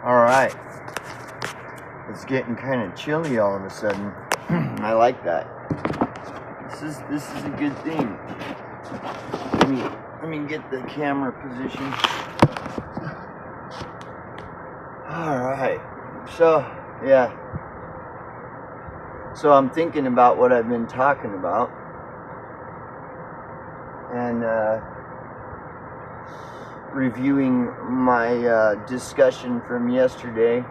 All right. It's getting kind of chilly all of a sudden. I like that. This is a good thing. Let me get the camera position. All right. So, yeah. So I'm thinking about what I've been talking about. And reviewing my discussion from yesterday.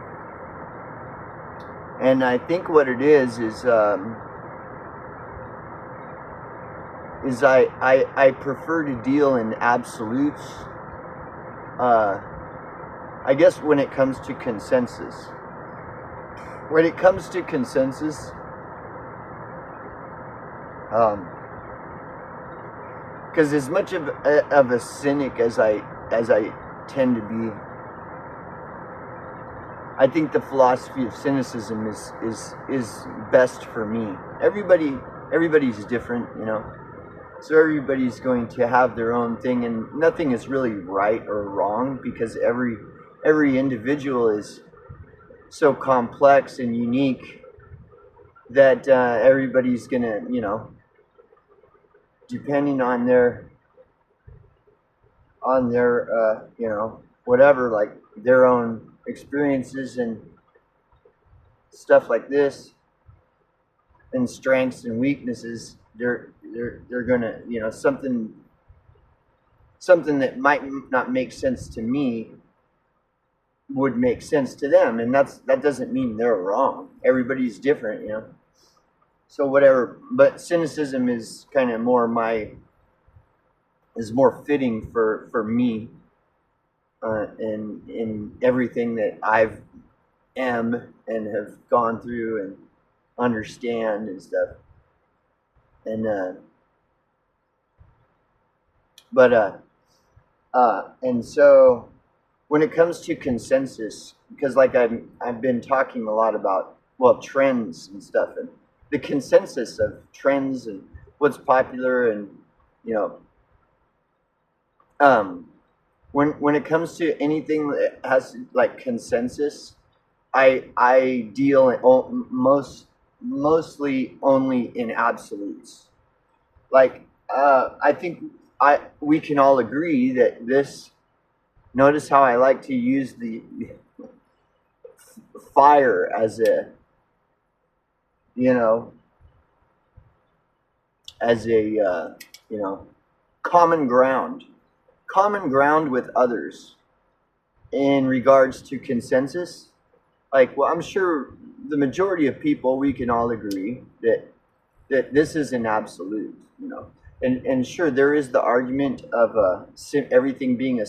And I think what it is I prefer to deal in absolutes. I guess when it comes to consensus. When it comes to consensus, because as much of a cynic as I tend to be, I think the philosophy of cynicism is best for me. Everybody's different, you know. So everybody's going to have their own thing, and nothing is really right or wrong because every individual is so complex and unique that everybody's gonna, you know, depending on their you know, whatever, like their own experiences and stuff like this, and strengths and weaknesses, they're gonna, you know, something that might not make sense to me would make sense to them, and that doesn't mean they're wrong. Everybody's different, you know. So whatever, but cynicism is kind of more more fitting for me in everything that I've am and have gone through and understand and stuff. And and so when it comes to consensus, because like I've been talking a lot about, well, trends and stuff, and the consensus of trends and what's popular, and you know, when it comes to anything that has like consensus, I deal mostly only in absolutes. Like I think we can all agree that this. Notice how I like to use the fire as a, you know, as a you know, common ground with others in regards to consensus. Like, well, I'm sure the majority of people, we can all agree that this is an absolute, you know. And sure, there is the argument of everything being a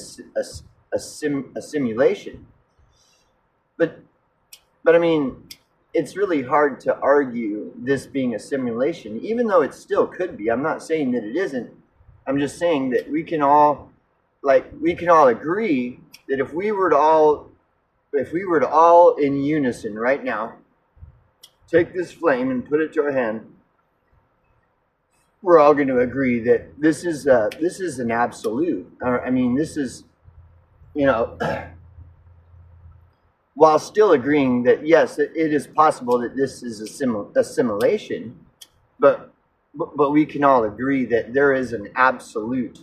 simulation, but I mean, it's really hard to argue this being a simulation, even though it still could be. I'm not saying that it isn't. I'm just saying that we can all agree that if we were to all in unison right now take this flame and put it to our hand, we're all going to agree that this is an absolute. I mean, this is, you know, while still agreeing that yes, it is possible that this is a simulation, but we can all agree that there is an absolute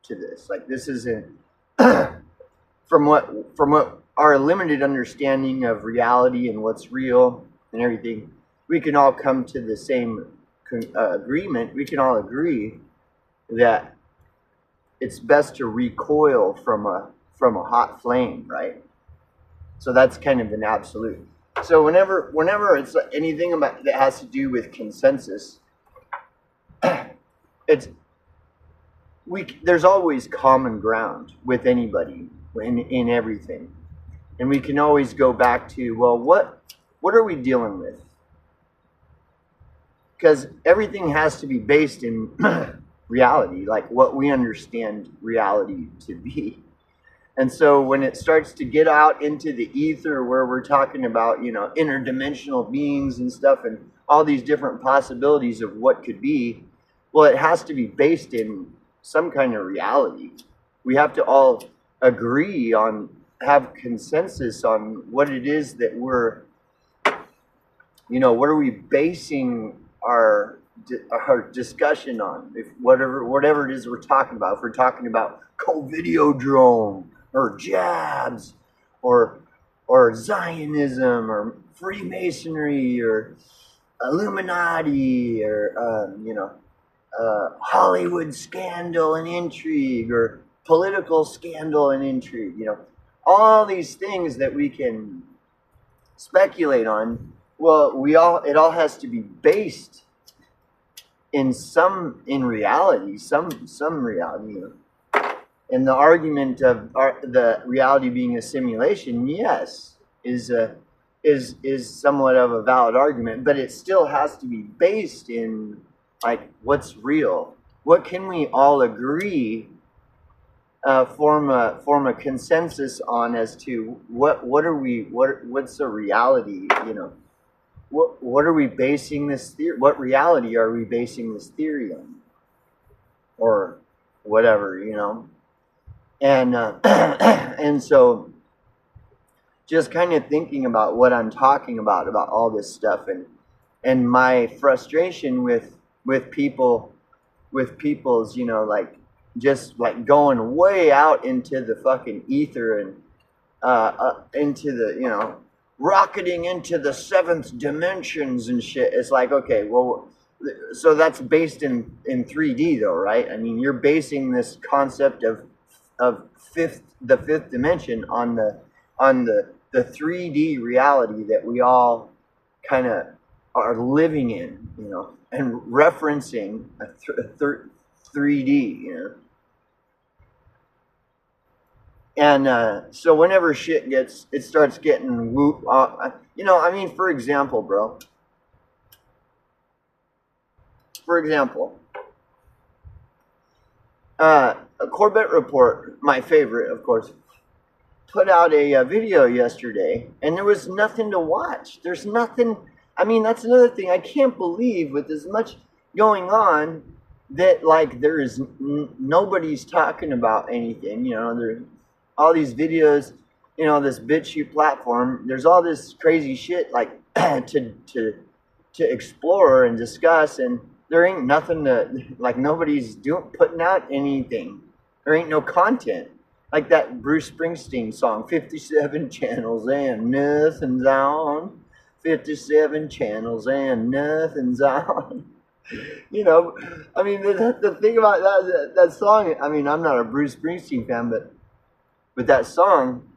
to this. Like, this isn't from what our limited understanding of reality and what's real and everything, we can all come to the same agreement. We can all agree that it's best to recoil from a hot flame, right? So that's kind of an absolute. So whenever it's anything about that has to do with consensus, there's always common ground with anybody in everything, and we can always go back to, well, what are we dealing with? Because everything has to be based in reality, like what we understand reality to be. And so when it starts to get out into the ether, where we're talking about, you know, interdimensional beings and stuff, and all these different possibilities of what could be, well, it has to be based in some kind of reality. We have to all agree on have consensus on what it is that we're, what are we basing our discussion on? If whatever it is we're talking about, if we're talking about co-videodrome or jabs or Zionism or Freemasonry or Illuminati or Hollywood scandal and intrigue or political scandal and intrigue, all these things that we can speculate on. Well, it all has to be based in reality, some reality. And the argument of the reality being a simulation, yes, is somewhat of a valid argument, but it still has to be based in like what's real. What can we all agree, form a consensus on as to what's a reality? What are we basing this theory? What reality are we basing this theory on, or whatever? And and so just kind of thinking about what I'm talking about all this stuff, and my frustration with people's, like just like going way out into the fucking ether and into the, rocketing into the seventh dimensions and shit. It's like, okay, well, so that's based in 3D though, right? I mean, you're basing this concept of the fifth dimension on the 3D reality that we all kind of are living in, and referencing a 3D, And so whenever shit starts getting whoop, I mean, for example, bro. For example, a Corbett Report, my favorite, of course, put out a video yesterday, and there was nothing to watch. There's nothing. I mean, that's another thing. I can't believe with as much going on that like there is nobody's talking about anything. There's all these videos, this BitChute platform. There's all this crazy shit like to explore and discuss, and there ain't nothing like nobody's putting out anything. There ain't no content. Like that Bruce Springsteen song, 57 channels and nothing's on. 57 channels and nothing's on. I mean, the thing about that song, I mean, I'm not a Bruce Springsteen fan, but that song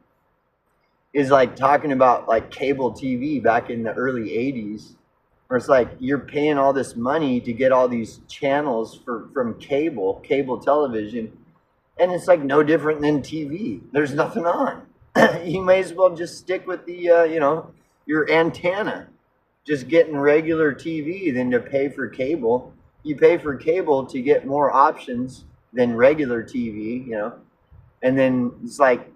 is like talking about like cable TV back in the early 80s, where it's like you're paying all this money to get all these channels from cable television. And it's like no different than TV. There's nothing on. You may as well just stick with the, your antenna. Just getting regular TV than to pay for cable. You pay for cable to get more options than regular TV, And then it's like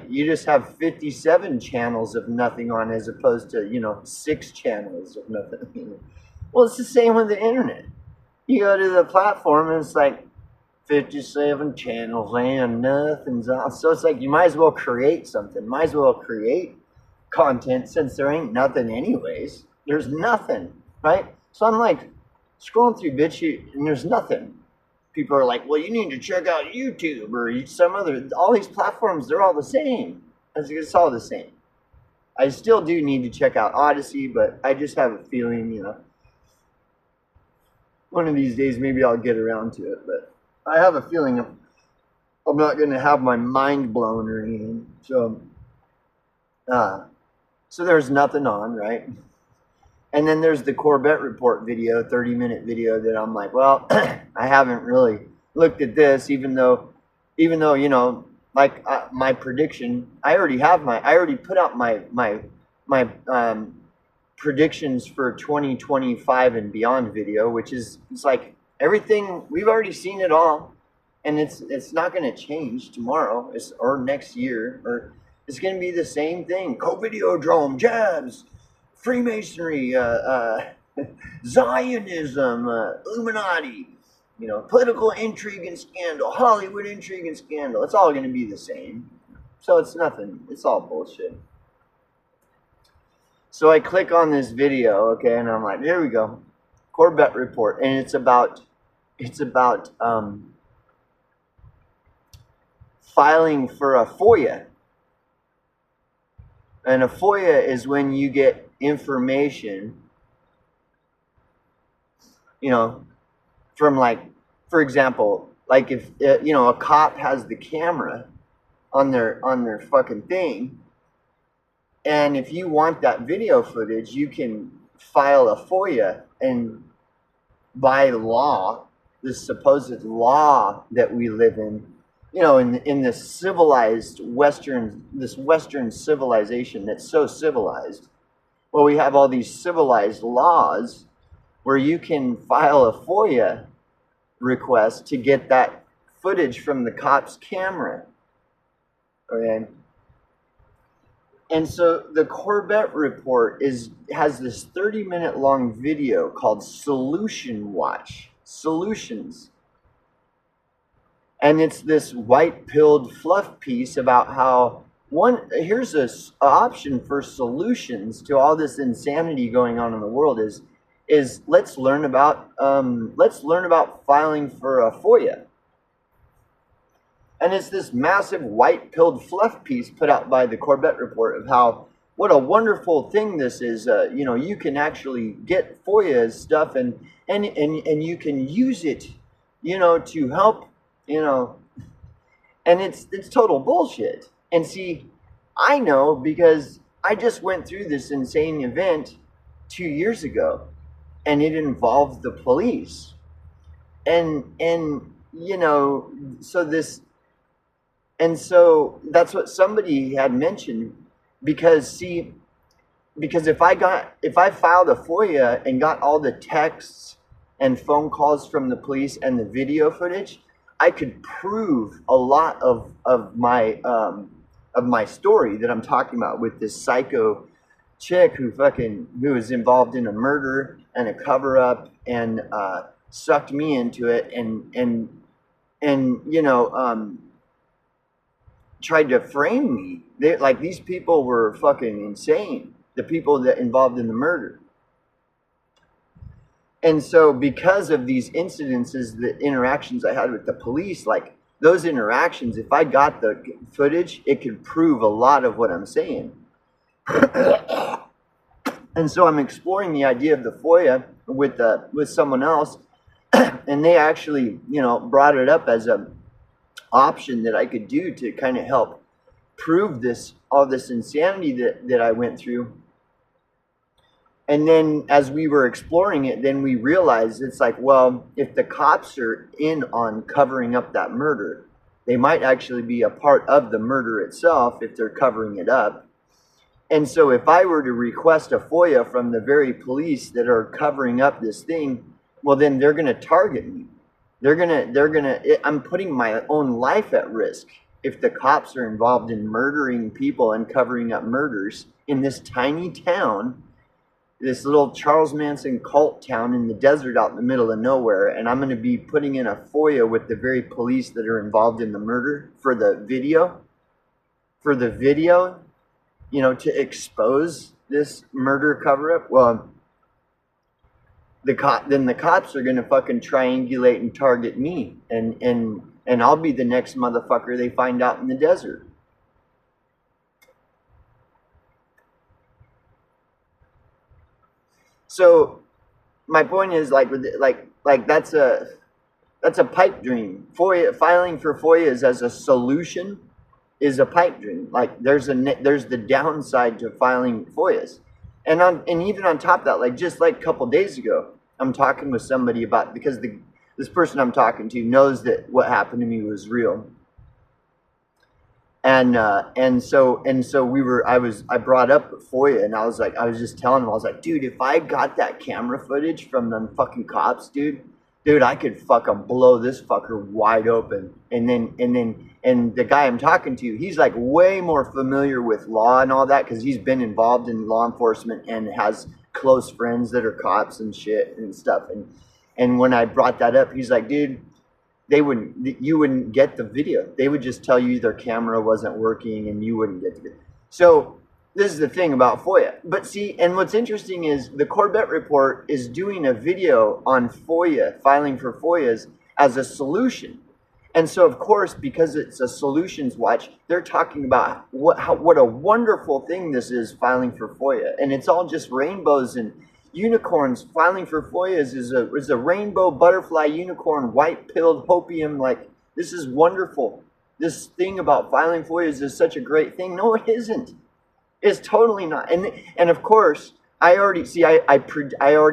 you just have 57 channels of nothing on as opposed to, 6 channels of nothing. Well, it's the same with the internet. You go to the platform and it's like, 57 channels and nothing's on. So it's like you might as well create something. Might as well create content since there ain't nothing anyways. There's nothing, right? So I'm like scrolling through BitChute and there's nothing. People are like, well, you need to check out YouTube or some other. All these platforms, they're all the same. It's all the same. I still do need to check out Odyssey, but I just have a feeling, one of these days maybe I'll get around to it. But I have a feeling I'm not going to have my mind blown or anything. So there's nothing on, right? And then there's the Corbett Report video, 30-minute video that I'm like, well, I haven't really looked at this, even though, like my prediction, I already put out my predictions for 2025 and beyond video, which is, it's like, everything, we've already seen it all, and it's not going to change tomorrow or next year, or it's going to be the same thing. Co-videodrome, jabs, Freemasonry, Zionism, Illuminati, political intrigue and scandal, Hollywood intrigue and scandal. It's all going to be the same. So it's nothing. It's all bullshit. So I click on this video, okay, and I'm like, here we go, Corbett report, and it's about filing for a FOIA. And a FOIA is when you get information, you know, from, like, for example, like if you know, a cop has the camera on their fucking thing, and if you want that video footage, you can file a FOIA, and by law, this supposed law that we live in, you know, in this civilized Western civilization that's so civilized, well, we have all these civilized laws where you can file a FOIA request to get that footage from the cop's camera. Okay. And so the Corbett report has this 30-minute long video called Solution Watch. Solutions. And it's this white-pilled fluff piece about how here's an option for solutions to all this insanity going on in the world is let's learn about filing for a FOIA. And it's this massive white-pilled fluff piece put out by the Corbett report of how, what a wonderful thing this is. You know, you can actually get FOIA stuff and you can use it, you know, to help, you know. And it's total bullshit. And see, I know because I just went through this insane event 2 years ago, and it involved the police. And you know, so that's what somebody had mentioned, because if I filed a FOIA and got all the texts and phone calls from the police and the video footage, I could prove a lot of my story that I'm talking about with this psycho chick who was involved in a murder and a cover up and sucked me into it and you know, tried to frame me. These people were fucking insane, the people that involved in the murder. And so because of these incidences, the interactions I had with the police, like those interactions, if I got the footage, it could prove a lot of what I'm saying. And so I'm exploring the idea of the FOIA with someone else, and they actually, you know, brought it up as a option that I could do to kind of help prove all this insanity that I went through. And then as we were exploring it, then we realized it's like, well, if the cops are in on covering up that murder, they might actually be a part of the murder itself if they're covering it up. And so if I were to request a FOIA from the very police that are covering up this thing, well, then they're going to target me. I'm putting my own life at risk if the cops are involved in murdering people and covering up murders in this tiny town, this little Charles Manson cult town in the desert out in the middle of nowhere, and I'm going to be putting in a FOIA with the very police that are involved in the murder for the video, you know, to expose this murder cover-up. Well, the cops are going to fucking triangulate and target me, and I'll be the next motherfucker they find out in the desert. So my point is, like that's a pipe dream. FOIA, filing for FOIAs as a solution is a pipe dream. Like there's the downside to filing FOIAs. And even on top of that, like just like a couple days ago, I'm talking with somebody about, because this person I'm talking to knows that what happened to me was real. And so I brought up FOIA, and I was just telling him, I was like, dude, if I got that camera footage from them fucking cops, dude, I could fucking blow this fucker wide open. And the guy I'm talking to, he's like way more familiar with law and all that, because he's been involved in law enforcement and has close friends that are cops and shit and stuff. And when I brought that up, he's like, dude, you wouldn't get the video. They would just tell you their camera wasn't working and you wouldn't get the video. So this is the thing about FOIA. But see, and what's interesting is the Corbett Report is doing a video on FOIA, filing for FOIAs as a solution. And so, of course, because it's a solutions watch, they're talking about what a wonderful thing this is, filing for FOIA. And it's all just rainbows and unicorns. Filing for FOIAs is a rainbow butterfly unicorn, white-pilled hopium. Like, this is wonderful. This thing about filing FOIAs is such a great thing. No, it isn't. It's totally not. And of course, I already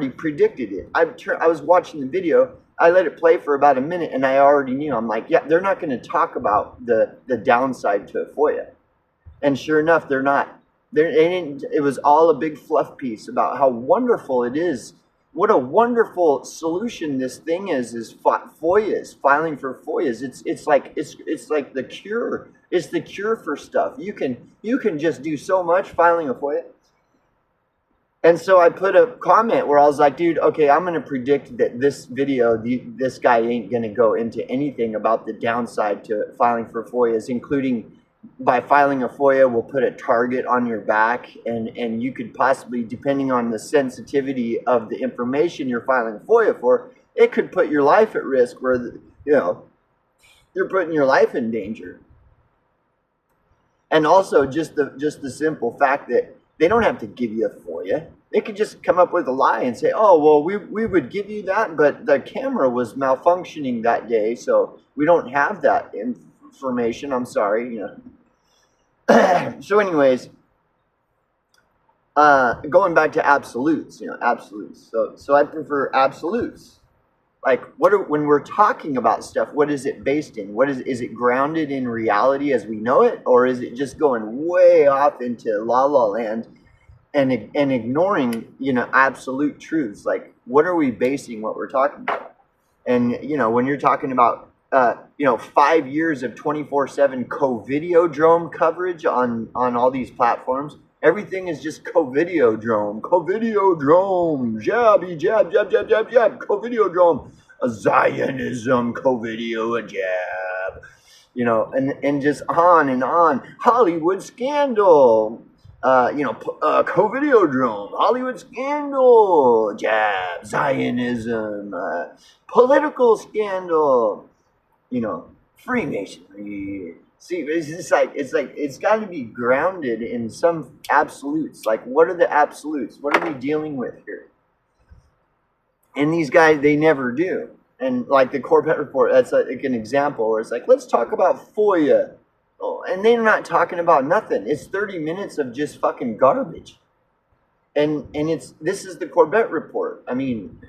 predicted it. I was watching the video. I let it play for about a minute, and I already knew. I'm like, yeah, they're not going to talk about the downside to a FOIA. And sure enough, they're not. It was all a big fluff piece about how wonderful it is. What a wonderful solution this thing is FOIAs, filing for FOIAs. It's like the cure. It's the cure for stuff. You can just do so much filing a FOIA. And so I put a comment where I was like, dude, okay, I'm going to predict that this video, this guy ain't going to go into anything about the downside to filing for FOIAs, including by filing a FOIA, we'll put a target on your back, and you could possibly, depending on the sensitivity of the information you're filing FOIA for, it could put your life at risk where, you're putting your life in danger. And also just the simple fact that they don't have to give you a FOIA. They could just come up with a lie and say, oh, well, we would give you that, but the camera was malfunctioning that day, so we don't have that information. I'm sorry. So anyways, going back to absolutes, absolutes. So I prefer absolutes. Like, when we're talking about stuff, what is it based in? Is it grounded in reality as we know it, or is it just going way off into la la land and ignoring, absolute truths? Like, what are we basing what we're talking about? And, when you're talking about, 5 years of 24/7 co-videodrome coverage on all these platforms, everything is just co-videodrome, jabby, jab, jab, jab, jab, jab, co-videodrome, a Zionism, co-video, a jab, and just on and on. Hollywood scandal, co-videodrome, Hollywood scandal, jab, Zionism, political scandal, Freemasonry. See, it's got to be grounded in some absolutes. Like, what are the absolutes? What are we dealing with here? And these guys, they never do. And like the Corbett Report, that's like an example where it's like, let's talk about FOIA. Oh, and they're not talking about nothing. It's 30 minutes of just fucking garbage. And this is the Corbett Report. I mean,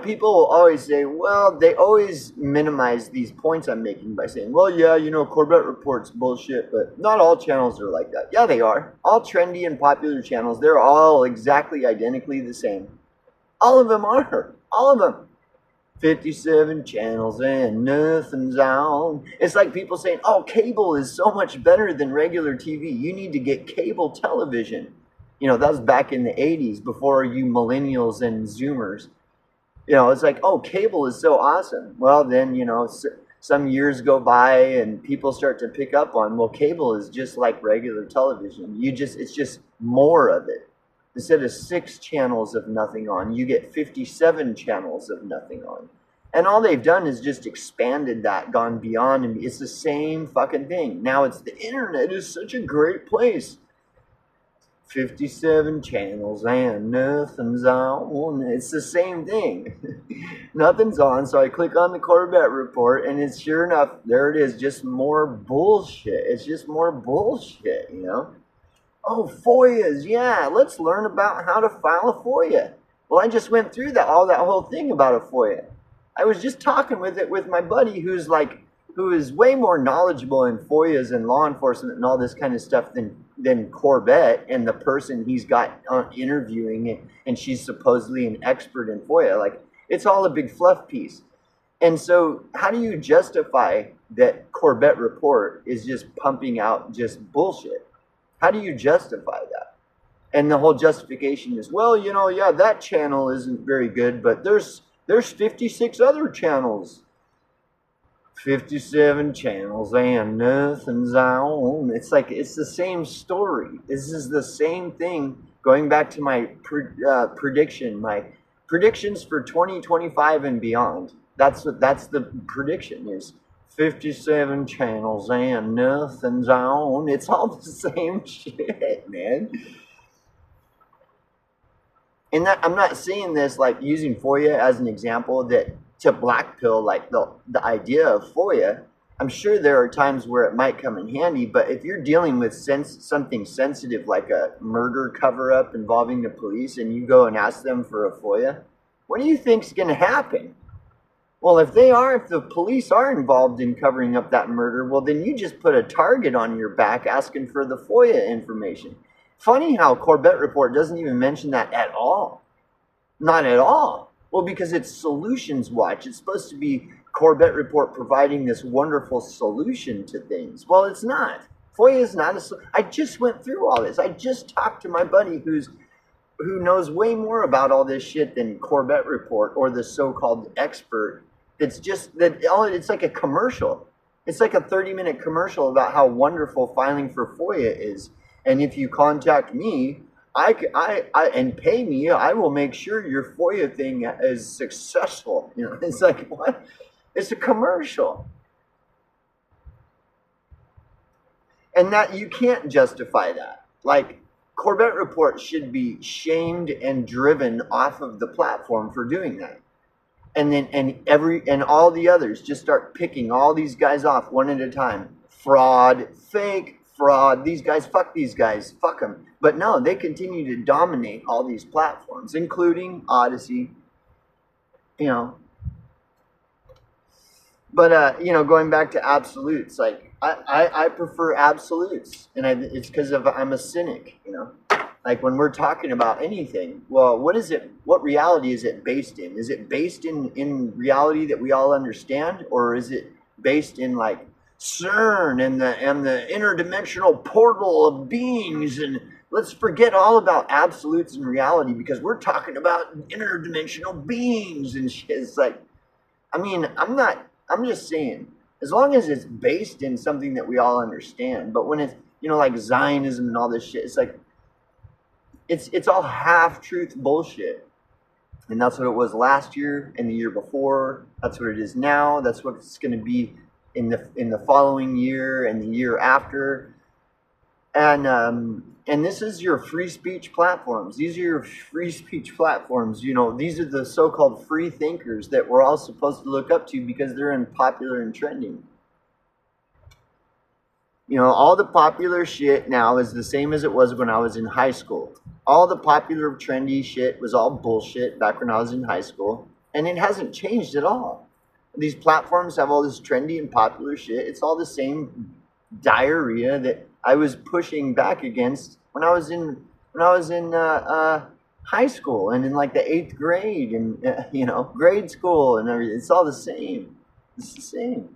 people will always say, well, they always minimize these points I'm making by saying, well, yeah, Corbett Report's bullshit, but not all channels are like that. Yeah, they are. All trendy and popular channels, they're all exactly identically the same. All of them are. All of them. 57 channels and nothing's on. It's like people saying, oh, cable is so much better than regular TV. You need to get cable television. That was back in the 80s, before you millennials and Zoomers. It's like, oh, cable is so awesome. Well, then, some years go by and people start to pick up on, well, cable is just like regular television. It's just more of it. Instead of 6 channels of nothing on, you get 57 channels of nothing on. And all they've done is just expanded that, gone beyond, and it's the same fucking thing. Now it's the internet is such a great place. 57 channels and nothing's on. It's the same thing. Nothing's on, so I click on the Corbett Report, and it's sure enough, there it is, just more bullshit. It's just more bullshit, Oh, FOIAs, yeah, let's learn about how to file a FOIA. Well, I just went through that whole thing about a FOIA. I was just talking with my buddy who is way more knowledgeable in FOIAs and law enforcement and all this kind of stuff than Corbett and the person he's got interviewing, and she's supposedly an expert in FOIA. Like, it's all a big fluff piece. And so how do you justify that Corbett Report is just pumping out just bullshit? How do you justify that? And the whole justification is, well, you know, yeah, that channel isn't very good, but there's 56 other channels. 57 channels and nothing's on. It's like, it's the same story. This is the same thing. Going back to my prediction, my predictions for 2025 and beyond. That's the prediction is. 57 channels and nothing's on. It's all the same shit, man. And that, I'm not seeing this like using FOIA as an example that to black pill like the idea of FOIA. I'm sure there are times where it might come in handy, but if you're dealing with something sensitive like a murder cover up involving the police and you go and ask them for a FOIA, what do you think's going to happen? Well, if the police are involved in covering up that murder, well, then you just put a target on your back asking for the FOIA information. Funny how Corbett Report doesn't even mention that at all. Not at all. Well, because it's Solutions Watch. It's supposed to be Corbett Report providing this wonderful solution to things. Well, it's not. FOIA is not a. I just went through all this. I just talked to my buddy who knows way more about all this shit than Corbett Report or the so-called expert. It's just that it's like a commercial. It's like a 30-minute commercial about how wonderful filing for FOIA is. And if you contact me, I and pay me, I will make sure your FOIA thing is successful. You know, it's like, what? It's a commercial. And that you can't justify that. Like, Corbett Report should be shamed and driven off of the platform for doing that. And then and all the others just start picking all these guys off one at a time. Fraud, fake, fraud. These guys, fuck them. But no, they continue to dominate all these platforms, including Odyssey. You know. But you know, going back to absolutes, like I prefer absolutes, and it's because I'm a cynic. You know. Like when we're talking about anything, well, what is it? What reality is it based in? Is it based in reality that we all understand, or is it based in like CERN and the interdimensional portal of beings? And let's forget all about absolutes and reality because we're talking about interdimensional beings and shit. It's like, I mean, I'm just saying, as long as it's based in something that we all understand. But when it's, you know, like Zionism and all this shit, it's like, it's all half-truth bullshit. And that's what it was last year and the year before. That's what it is now. That's what it's going to be in the following year and the year after. And this is your free speech platforms. These are your free speech platforms. You know, these are the so-called free thinkers that we're all supposed to look up to because they're popular and trending. You know, all the popular shit now is the same as it was when I was in high school. All the popular trendy shit was all bullshit back when I was in high school. And it hasn't changed at all. These platforms have all this trendy and popular shit. It's all the same diarrhea that I was pushing back against when I was in high school and in like the 8th grade and you know, grade school and everything. It's all the same. It's the same.